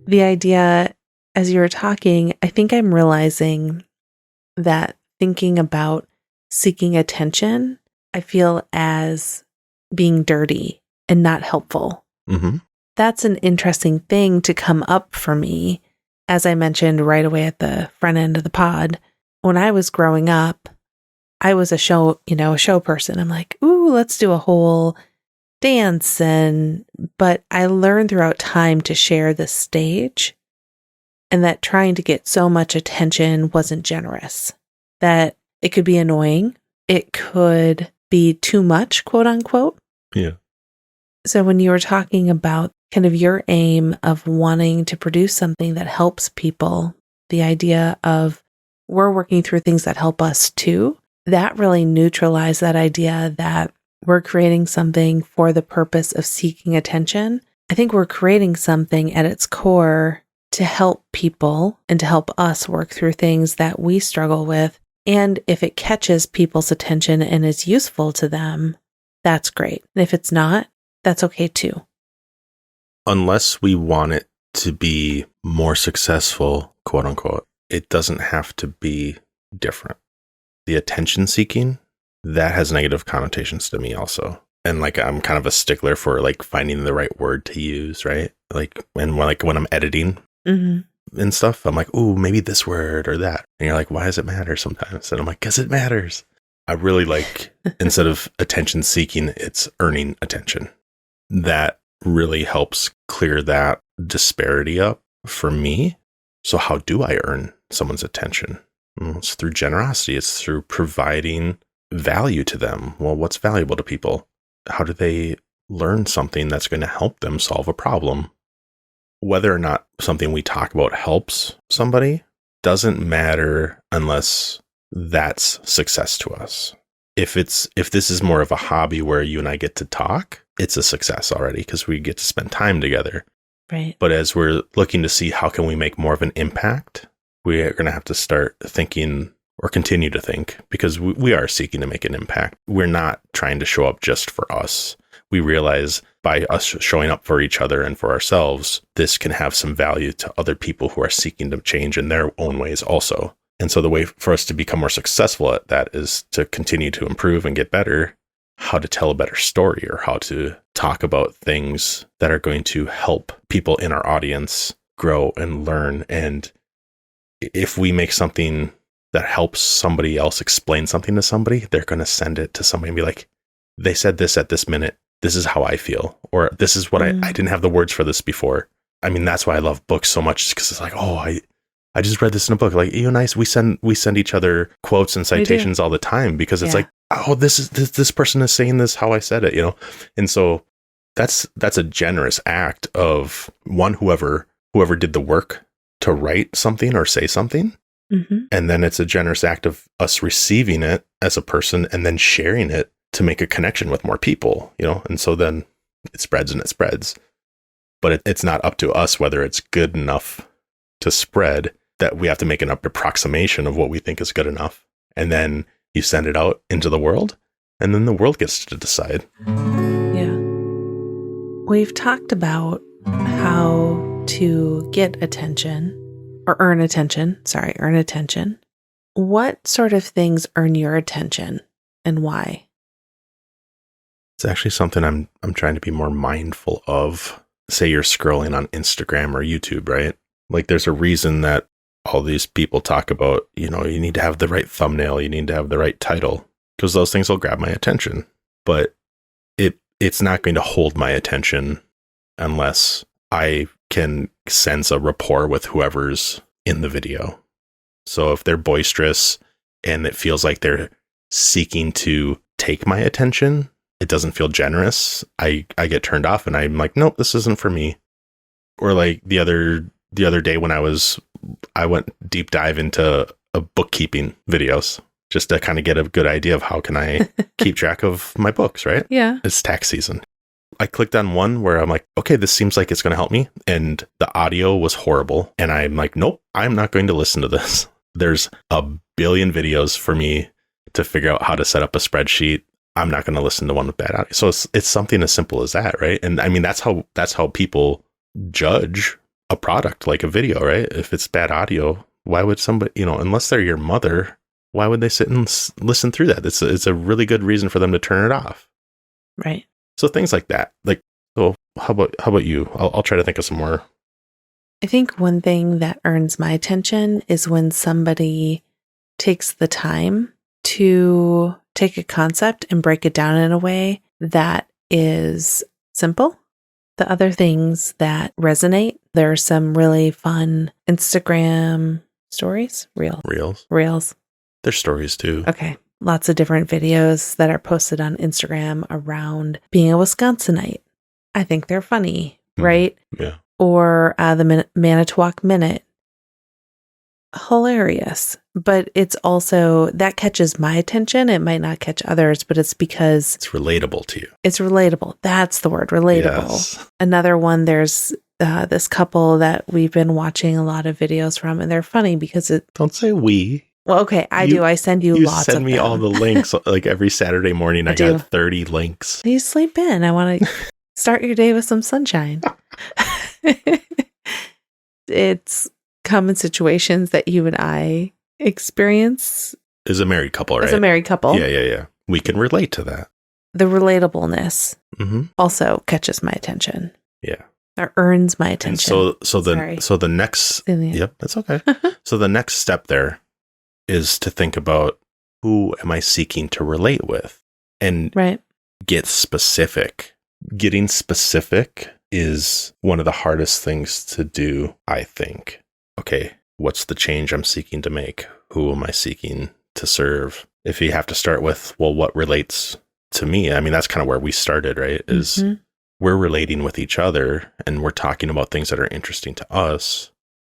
The idea, as you were talking, I think I'm realizing that thinking about seeking attention, I feel as being dirty and not helpful. Mm-hmm. That's an interesting thing to come up for me. As I mentioned right away at the front end of the pod, when I was growing up, I was a show person. I'm like, ooh, let's do a whole dance. But I learned throughout time to share the stage and that trying to get so much attention wasn't generous, that it could be annoying. It could be too much, quote unquote. Yeah. So when you were talking about kind of your aim of wanting to produce something that helps people, the idea of we're working through things that help us too, that really neutralized that idea that we're creating something for the purpose of seeking attention. I think we're creating something at its core to help people and to help us work through things that we struggle with. And if it catches people's attention and is useful to them, that's great. And if it's not, that's okay too. Unless we want it to be more successful, quote unquote, it doesn't have to be different. The attention seeking, that has negative connotations to me also. And like, I'm kind of a stickler for like finding the right word to use, right? Like, and when I'm editing and stuff, I'm like, ooh, maybe this word or that. And you're like, why does it matter sometimes? And I'm like, because it matters. I really like, instead of attention seeking, it's earning attention. That really helps clear that disparity up for me. So how do I earn someone's attention? Well, it's through generosity. It's through providing value to them. Well, what's valuable to people? How do they learn something that's going to help them solve a problem? Whether or not something we talk about helps somebody doesn't matter unless that's success to us. If this is more of a hobby where you and I get to talk, it's a success already because we get to spend time together. Right. But as we're looking to see how can we make more of an impact, we are going to have to start thinking or continue to think, because we are seeking to make an impact. We're not trying to show up just for us. We realize by us showing up for each other and for ourselves, this can have some value to other people who are seeking to change in their own ways also. And so the way for us to become more successful at that is to continue to improve and get better, how to tell a better story or how to talk about things that are going to help people in our audience grow and learn. And if we make something that helps somebody else explain something to somebody, they're going to send it to somebody and be like, they said this at this minute. This is how I feel. Or this is what I didn't have the words for this before. I mean, that's why I love books so much, because it's like, oh, I just read this in a book. Like, you and I, we send each other quotes and citations all the time, because it's like, oh, this person is saying this how I said it, And so that's a generous act of whoever did the work to write something or say something. Mm-hmm. And then it's a generous act of us receiving it as a person and then sharing it to make a connection with more people, And so then it spreads and it spreads. But it's not up to us whether it's good enough to spread. That we have to make an approximation of what we think is good enough. And then you send it out into the world, and then the world gets to decide. Yeah. We've talked about how to get attention or earn attention. Earn attention. What sort of things earn your attention and why? It's actually something I'm trying to be more mindful of say you're scrolling on Instagram or YouTube, right? Like there's a reason that all these people talk about, you need to have the right thumbnail, you need to have the right title, because those things will grab my attention. But it's not going to hold my attention unless I can sense a rapport with whoever's in the video. So if they're boisterous and it feels like they're seeking to take my attention, it doesn't feel generous. I get turned off and I'm like, nope, this isn't for me. Or like the other day when I went deep dive into bookkeeping videos just to kind of get a good idea of how can I keep track of my books, right? Yeah. It's tax season. I clicked on one where I'm like, okay, this seems like it's going to help me. And the audio was horrible. And I'm like, nope, I'm not going to listen to this. There's a billion videos for me to figure out how to set up a spreadsheet. I'm not going to listen to one with bad audio. So it's something as simple as that, right? And I mean, that's how people judge a product like a video, right? If it's bad audio, why would somebody, unless they're your mother, why would they sit and listen through that? It's a really good reason for them to turn it off. Right. So things like that. Like, so how about you? I'll try to think of some more. I think one thing that earns my attention is when somebody takes the time to take a concept and break it down in a way that is simple. The other things that resonate, there are some really fun Instagram stories, reels. There's stories too. Okay. Lots of different videos that are posted on Instagram around being a Wisconsinite. I think they're funny, right? Yeah. Or the Manitowoc Minute. Hilarious. But it's also, that catches my attention. It might not catch others, but it's because it's relatable to you. It's relatable. That's the word, relatable. Yes. Another one, there's this couple that we've been watching a lot of videos from, and they're funny because it... Don't say we. Well, okay, I do. I send you lots of them. You send me all the links. Like every Saturday morning, I got 30 links. You sleep in. I want to start your day with some sunshine. It's common situations that you and I experience. As a married couple, right? As a married couple. Yeah. We can relate to that. The relatableness also catches my attention. Yeah. Or earns my attention. And so the next... Yep, that's okay. So the next step there is to think about, who am I seeking to relate with? And get specific. Getting specific is one of the hardest things to do, I think. Okay, what's the change I'm seeking to make? Who am I seeking to serve? If you have to start with, well, what relates to me? I mean, that's kind of where we started, right? Is we're relating with each other and we're talking about things that are interesting to us.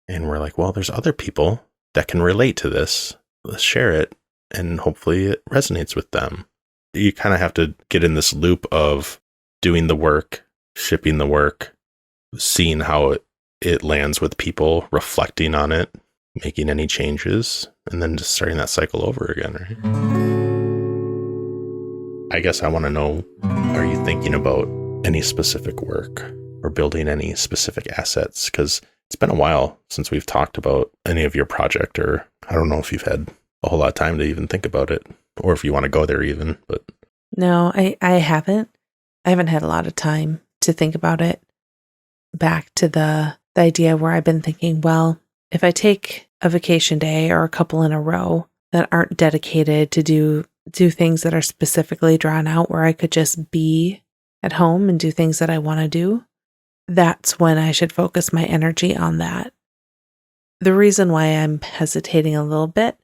And we're like, well, there's other people that can relate to this. Let's share it. And hopefully it resonates with them. You kind of have to get in this loop of doing the work, shipping the work, seeing how it lands with people, reflecting on it, making any changes, and then just starting that cycle over again, right? I guess I want to know, are you thinking about any specific work or building any specific assets? Because it's been a while since we've talked about any of your project, or I don't know if you've had a whole lot of time to even think about it, or if you want to go there even, but. No, I haven't. I haven't had a lot of time to think about it. Back to the idea where I've been thinking, well, if I take a vacation day or a couple in a row that aren't dedicated to do things that are specifically drawn out, where I could just be at home and do things that I want to do, that's when I should focus my energy on that. The reason why I'm hesitating a little bit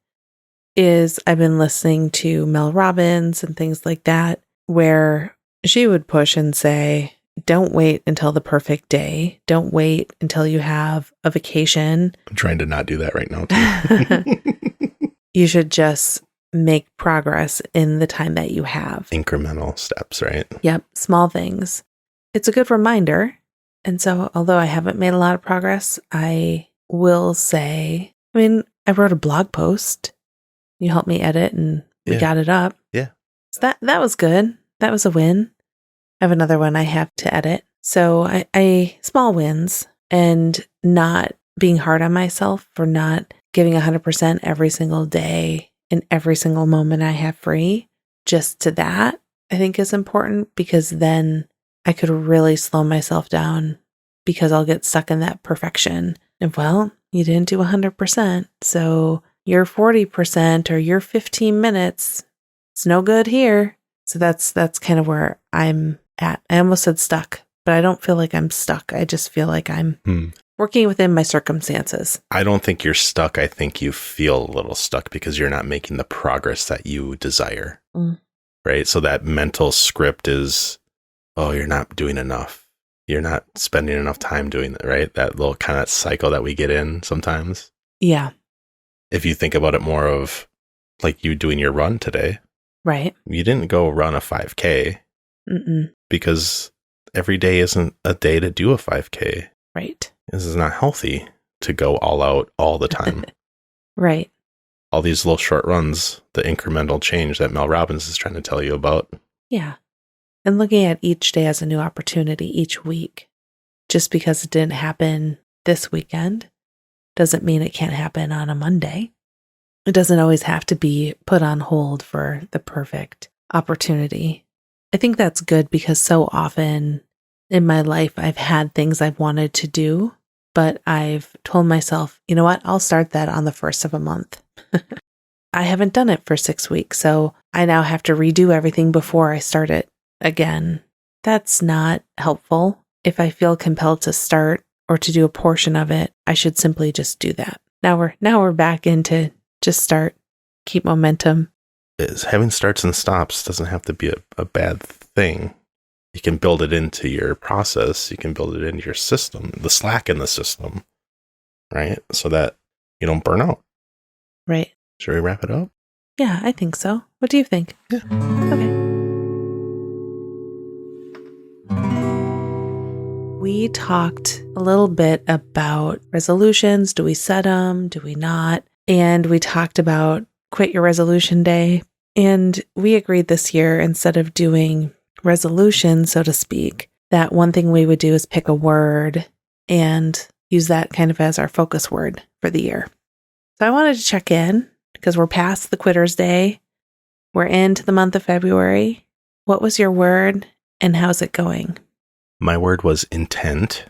is I've been listening to Mel Robbins and things like that, where she would push and say, don't wait until the perfect day. Don't wait until you have a vacation. I'm trying to not do that right now, too. You should just make progress in the time that you have. Incremental steps, right? Yep. Small things. It's a good reminder. And so, although I haven't made a lot of progress, I will say, I wrote a blog post. You helped me edit and we got it up. Yeah. So that was good. That was a win. I have another one I have to edit. So I small wins, and not being hard on myself for not giving 100% every single day and every single moment I have free. Just to that, I think is important, because then I could really slow myself down because I'll get stuck in that perfection. And well, you didn't do 100%. So your 40% or your 15 minutes, it's no good here. So that's kind of where I'm at. I almost said stuck, but I don't feel like I'm stuck. I just feel like I'm working within my circumstances. I don't think you're stuck. I think you feel a little stuck because you're not making the progress that you desire. Right? So that mental script is, oh, you're not doing enough. You're not spending enough time doing that, right? That little kind of cycle that we get in sometimes. Yeah. If you think about it more of like you doing your run today. Right. You didn't go run a 5K because every day isn't a day to do a 5K. Right. This is not healthy to go all out all the time. Right. All these little short runs, the incremental change that Mel Robbins is trying to tell you about. Yeah. And looking at each day as a new opportunity each week. Just because it didn't happen this weekend doesn't mean it can't happen on a Monday. It doesn't always have to be put on hold for the perfect opportunity. I think that's good because so often in my life, I've had things I've wanted to do, but I've told myself, you know what, I'll start that on the first of a month. I haven't done it for 6 weeks, so I now have to redo everything before I start it again. That's not helpful. If I feel compelled to start or to do a portion of it, I should simply just do that. Now we're back into just start, keep momentum. Having starts and stops doesn't have to be a bad thing. You can build it into your process. You can build it into your system, the slack in the system, right? So that you don't burn out. Right. Should we wrap it up? Yeah, I think so. What do you think? Yeah. Okay. We talked a little bit about resolutions. Do we set them? Do we not? And we talked about quit your resolution day. And we agreed this year, instead of doing resolution, so to speak, that one thing we would do is pick a word and use that kind of as our focus word for the year. So I wanted to check in because we're past the Quitter's Day. We're into the month of February. What was your word and how's it going? My word was intent.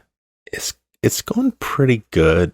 It's going pretty good.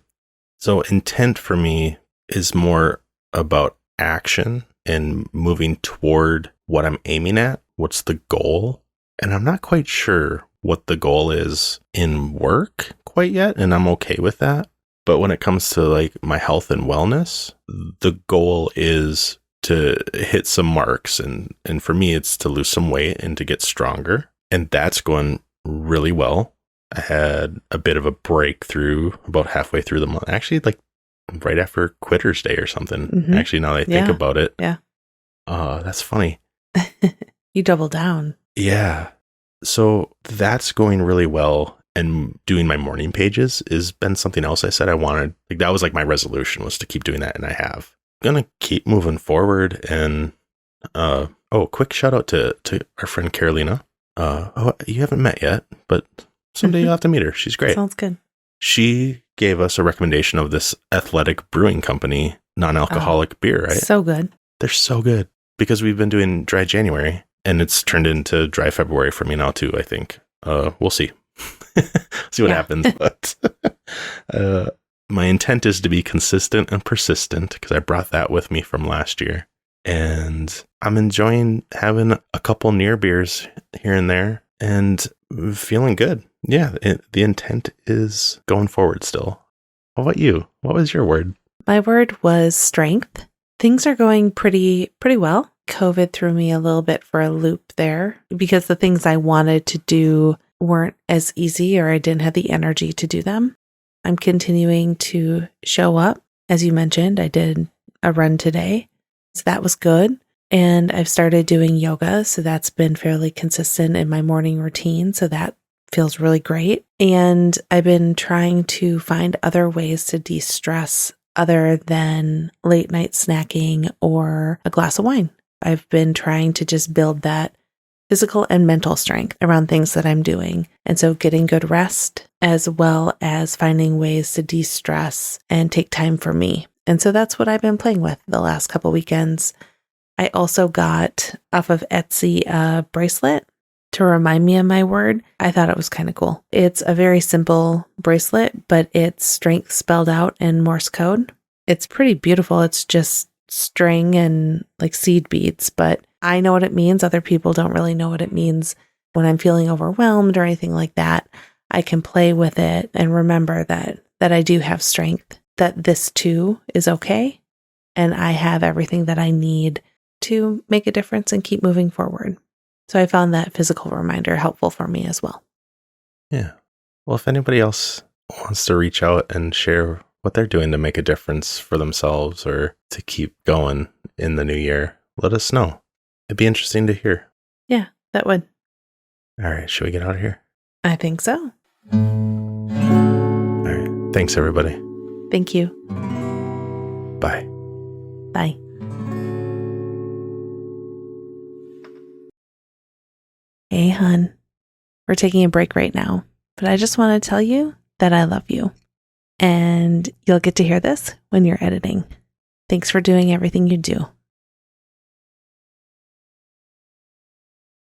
So intent for me is more about action and moving toward what I'm aiming at. What's the goal? And I'm not quite sure what the goal is in work quite yet, and I'm okay with that. But when it comes to like my health and wellness, the goal is to hit some marks. And for me, it's to lose some weight and to get stronger. And that's going really well. I had a bit of a breakthrough about halfway through the month. Actually, like right after Quitter's Day or something. Actually, now that I think about it. Yeah. That's funny. You double down. Yeah. So that's going really well. And doing my morning pages has been something else I said I wanted. Like that was like my resolution was to keep doing that. And I have. I'm going to keep moving forward. And, quick shout out to our friend Carolina. You haven't met yet, but someday you'll have to meet her. She's great. Sounds good. She gave us a recommendation of this Athletic Brewing Company non-alcoholic beer, right? So good. They're so good because we've been doing dry January and it's turned into dry February for me now too, I think. We'll see. See what happens. But my intent is to be consistent and persistent because I brought that with me from last year. And I'm enjoying having a couple near beers here and there and feeling good. Yeah, the intent is going forward still. How about you? What was your word? My word was strength. Things are going pretty well. COVID threw me a little bit for a loop there because the things I wanted to do weren't as easy or I didn't have the energy to do them. I'm continuing to show up. As you mentioned, I did a run today. So that was good. And I've started doing yoga. So that's been fairly consistent in my morning routine. So that feels really great. And I've been trying to find other ways to de-stress other than late night snacking or a glass of wine. I've been trying to just build that physical and mental strength around things that I'm doing. And so getting good rest as well as finding ways to de-stress and take time for me. And so that's what I've been playing with the last couple weekends. I also got off of Etsy a bracelet to remind me of my word. I thought it was kind of cool. It's a very simple bracelet, but it's strength spelled out in Morse code. It's pretty beautiful. It's just string and like seed beads, but I know what it means. Other people don't really know what it means. When I'm feeling overwhelmed or anything like that, I can play with it and remember that I do have strength, that this too is okay, and I have everything that I need to make a difference and keep moving forward. So I found that physical reminder helpful for me as well. Yeah. Well, if anybody else wants to reach out and share what they're doing to make a difference for themselves or to keep going in the new year, let us know. It'd be interesting to hear. Yeah, that would. All right. Should we get out of here? I think so. All right. Thanks, everybody. Thank you. Bye. Bye. Hey, hun. We're taking a break right now, but I just want to tell you that I love you. And you'll get to hear this when you're editing. Thanks for doing everything you do.